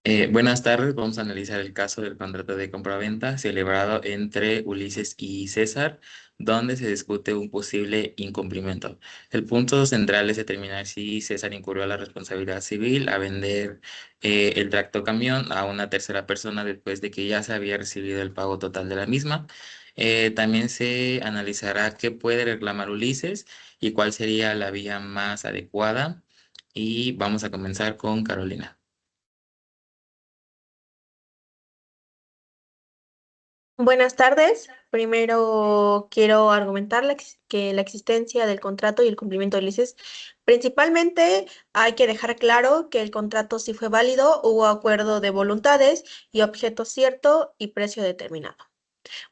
Buenas tardes, vamos a analizar el caso del contrato de compraventa celebrado entre Ulises y César, donde se discute un posible incumplimiento. El punto central es determinar si César incurrió la responsabilidad civil a vender el tractocamión a una tercera persona después de que ya se había recibido el pago total de la misma. También se analizará qué puede reclamar Ulises y cuál sería la vía más adecuada. Y vamos a comenzar con Carolina. Buenas tardes. Primero quiero argumentar que la existencia del contrato y el cumplimiento de lices. Principalmente hay que dejar claro que el contrato sí fue válido, hubo acuerdo de voluntades y objeto cierto y precio determinado.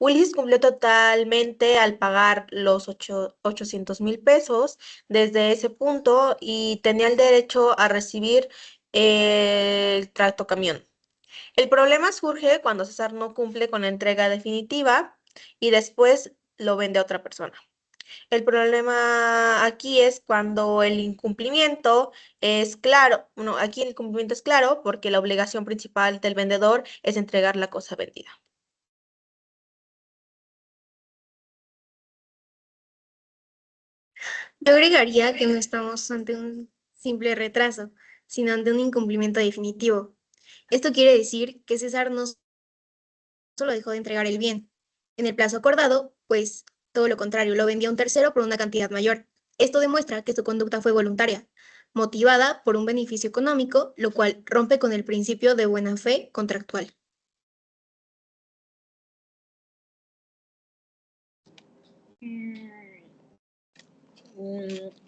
Ulises cumplió totalmente al pagar los 800,000 pesos desde ese punto y tenía el derecho a recibir el tractocamión. El problema surge cuando César no cumple con la entrega definitiva y después lo vende a otra persona. El problema aquí es cuando el incumplimiento es claro. Bueno, aquí el incumplimiento es claro porque la obligación principal del vendedor es entregar la cosa vendida. Yo agregaría que no estamos ante un simple retraso, sino ante un incumplimiento definitivo. Esto quiere decir que César no solo dejó de entregar el bien en el plazo acordado, pues todo lo contrario, lo vendió a un tercero por una cantidad mayor. Esto demuestra que su conducta fue voluntaria, motivada por un beneficio económico, lo cual rompe con el principio de buena fe contractual. Mm,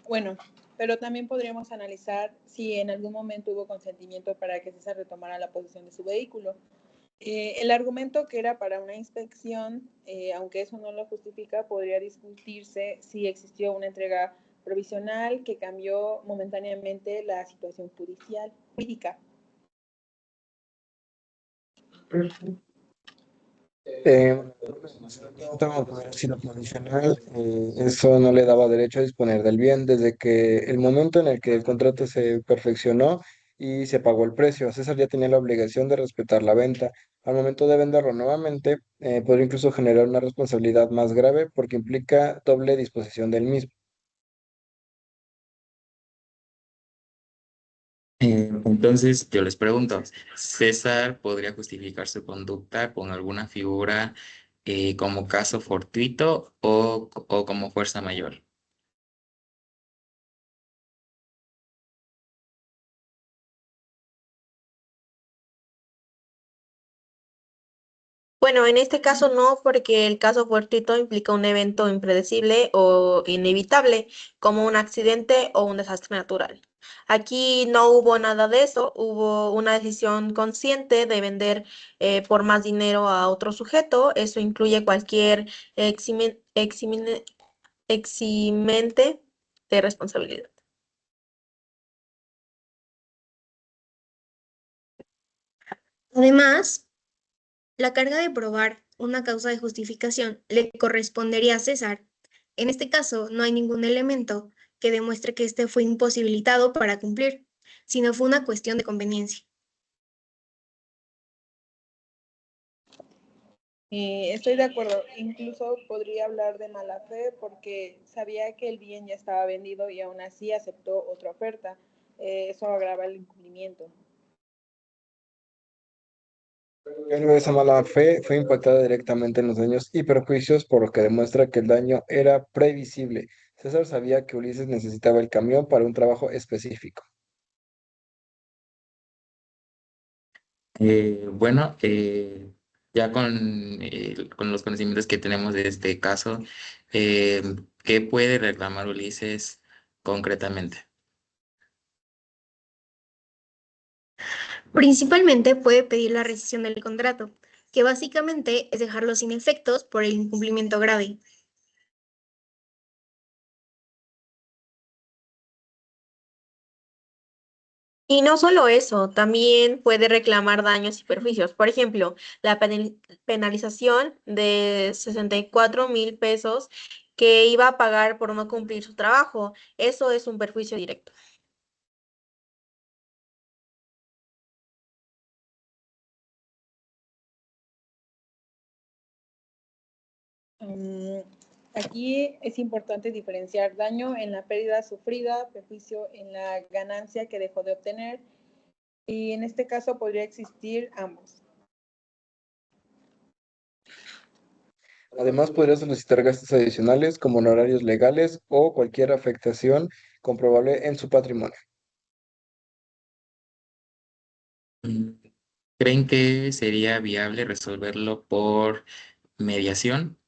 bueno, pero también podríamos analizar si en algún momento hubo consentimiento para que César retomara la posesión de su vehículo. El argumento que era para una inspección, aunque eso no lo justifica, podría discutirse si existió una entrega provisional que cambió momentáneamente la situación jurídica. No tengo poder decirlo provisional, eso no le daba derecho a disponer del bien desde que el momento en el que el contrato se perfeccionó y se pagó el precio. César ya tenía la obligación de respetar la venta. Al momento de venderlo nuevamente, podría incluso generar una responsabilidad más grave porque implica doble disposición del mismo. Entonces, yo les pregunto, ¿César podría justificar su conducta con alguna figura como caso fortuito o como fuerza mayor? Bueno, en este caso no, porque el caso fortuito implica un evento impredecible o inevitable, como un accidente o un desastre natural. Aquí no hubo nada de eso, hubo una decisión consciente de vender por más dinero a otro sujeto. Eso incluye cualquier eximente de responsabilidad. Además, la carga de probar una causa de justificación le correspondería a César. En este caso, no hay ningún elemento que demuestre que éste fue imposibilitado para cumplir, sino fue una cuestión de conveniencia. Estoy de acuerdo, incluso podría hablar de mala fe porque sabía que el bien ya estaba vendido y aún así aceptó otra oferta. Eso agrava el incumplimiento. Pero esa mala fe fue impactada directamente en los daños y perjuicios, por lo que demuestra que el daño era previsible. César sabía que Ulises necesitaba el camión para un trabajo específico. Bueno, ya con los conocimientos que tenemos de este caso, eh, ¿qué puede reclamar Ulises concretamente? Principalmente puede pedir la rescisión del contrato, que básicamente es dejarlo sin efectos por el incumplimiento grave. Y no solo eso, también puede reclamar daños y perjuicios. Por ejemplo, la penalización de 64,000 pesos que iba a pagar por no cumplir su trabajo. Eso es un perjuicio directo. Aquí es importante diferenciar daño en la pérdida sufrida, perjuicio en la ganancia que dejó de obtener, y en este caso podría existir ambos. Además, podría solicitar gastos adicionales como honorarios legales o cualquier afectación comprobable en su patrimonio. ¿Creen que sería viable resolverlo por mediación?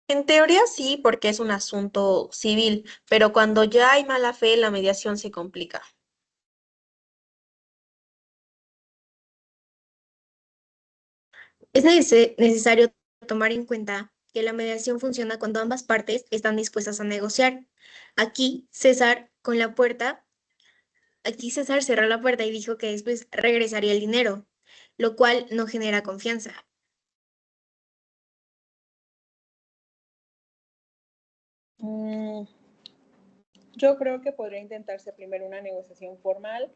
En teoría sí, porque es un asunto civil, pero cuando ya hay mala fe, la mediación se complica. Es necesario tomar en cuenta que la mediación funciona cuando ambas partes están dispuestas a negociar. Aquí César con la puerta, aquí César cerró la puerta y dijo que después regresaría el dinero, lo cual no genera confianza. Yo creo que podría intentarse primero una negociación formal,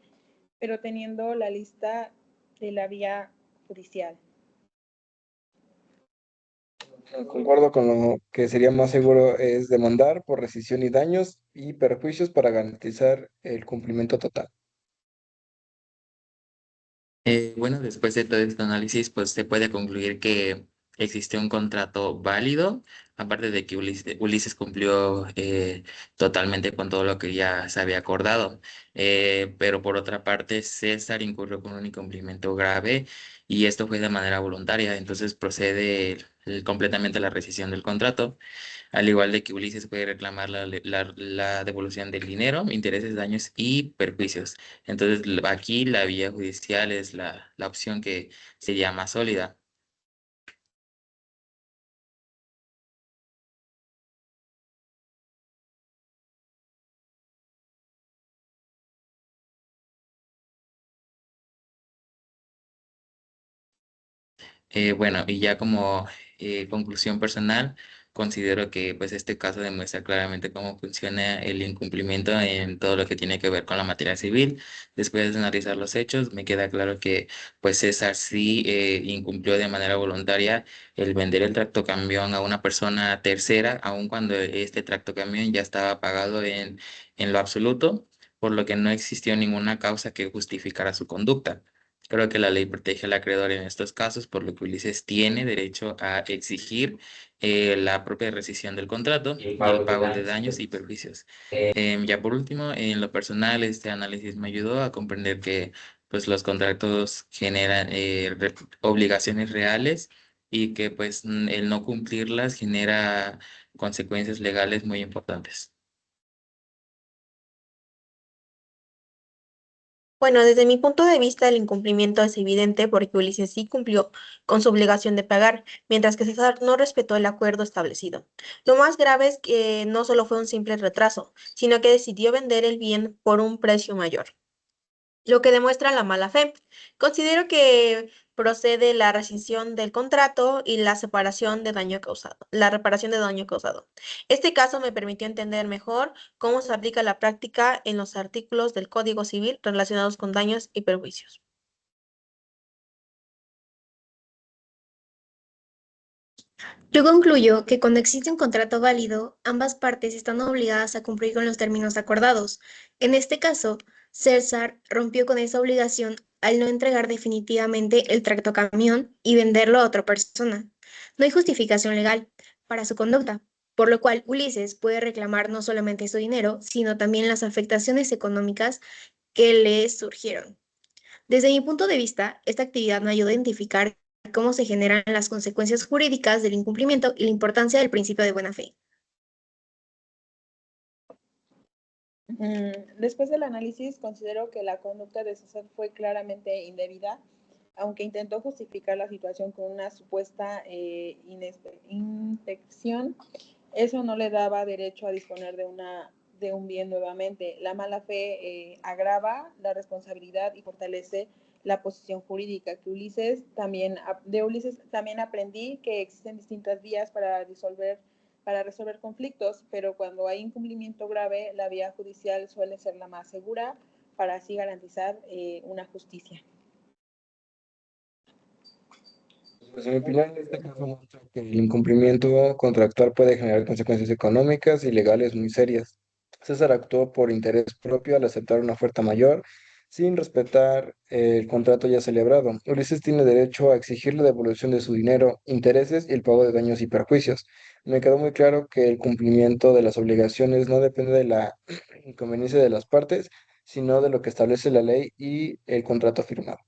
pero teniendo la lista de la vía judicial. Concuerdo con lo que sería más seguro es demandar por rescisión y daños y perjuicios para garantizar el cumplimiento total. Bueno, después de todo este análisis, pues se puede concluir que existe un contrato válido, aparte de que Ulises cumplió totalmente con todo lo que ya se había acordado. Pero por otra parte, César incurrió con un incumplimiento grave y esto fue de manera voluntaria, entonces procede completamente la rescisión del contrato. Al igual de que Ulises puede reclamar la devolución del dinero, intereses, daños y perjuicios. Entonces, aquí la vía judicial es la opción que sería más sólida. Bueno, y ya como conclusión personal, considero que pues este caso demuestra claramente cómo funciona el incumplimiento en todo lo que tiene que ver con la materia civil. Después de analizar los hechos, me queda claro que pues César sí incumplió de manera voluntaria el vender el tractocamión a una persona tercera, aun cuando este tractocamión ya estaba pagado en lo absoluto, por lo que no existió ninguna causa que justificara su conducta. Creo que la ley protege al acreedor en estos casos, por lo que Ulises tiene derecho a exigir la propia rescisión del contrato y el pago de daños y perjuicios. Ya por último, en lo personal, este análisis me ayudó a comprender que pues, los contratos generan obligaciones reales y que pues el no cumplirlas genera consecuencias legales muy importantes. Bueno, desde mi punto de vista, el incumplimiento es evidente porque Ulises sí cumplió con su obligación de pagar, mientras que César no respetó el acuerdo establecido. Lo más grave es que no solo fue un simple retraso, sino que decidió vender el bien por un precio mayor, lo que demuestra la mala fe. Considero que procede la rescisión del contrato y la separación de daño causado, la reparación de daño causado. Este caso me permitió entender mejor cómo se aplica la práctica en los artículos del Código Civil relacionados con daños y perjuicios. Yo concluyo que cuando existe un contrato válido, ambas partes están obligadas a cumplir con los términos acordados. En este caso, César rompió con esa obligación al no entregar definitivamente el tractocamión y venderlo a otra persona. No hay justificación legal para su conducta, por lo cual Ulises puede reclamar no solamente su dinero, sino también las afectaciones económicas que le surgieron. Desde mi punto de vista, esta actividad me ayuda a identificar cómo se generan las consecuencias jurídicas del incumplimiento y la importancia del principio de buena fe. Después del análisis, considero que la conducta de César fue claramente indebida, aunque intentó justificar la situación con una supuesta inspección. Eso no le daba derecho a disponer de un bien nuevamente. La mala fe agrava la responsabilidad y fortalece la posición jurídica. De Ulises también aprendí que existen distintas vías para resolver conflictos, pero cuando hay incumplimiento grave, la vía judicial suele ser la más segura para así garantizar una justicia. Pues en mi opinión, este caso muestra que el incumplimiento contractual puede generar consecuencias económicas y legales muy serias. César actuó por interés propio al aceptar una oferta mayor, sin respetar el contrato ya celebrado. Ulises tiene derecho a exigir la devolución de su dinero, intereses y el pago de daños y perjuicios. Me quedó muy claro que el cumplimiento de las obligaciones no depende de la inconveniencia de las partes, sino de lo que establece la ley y el contrato firmado.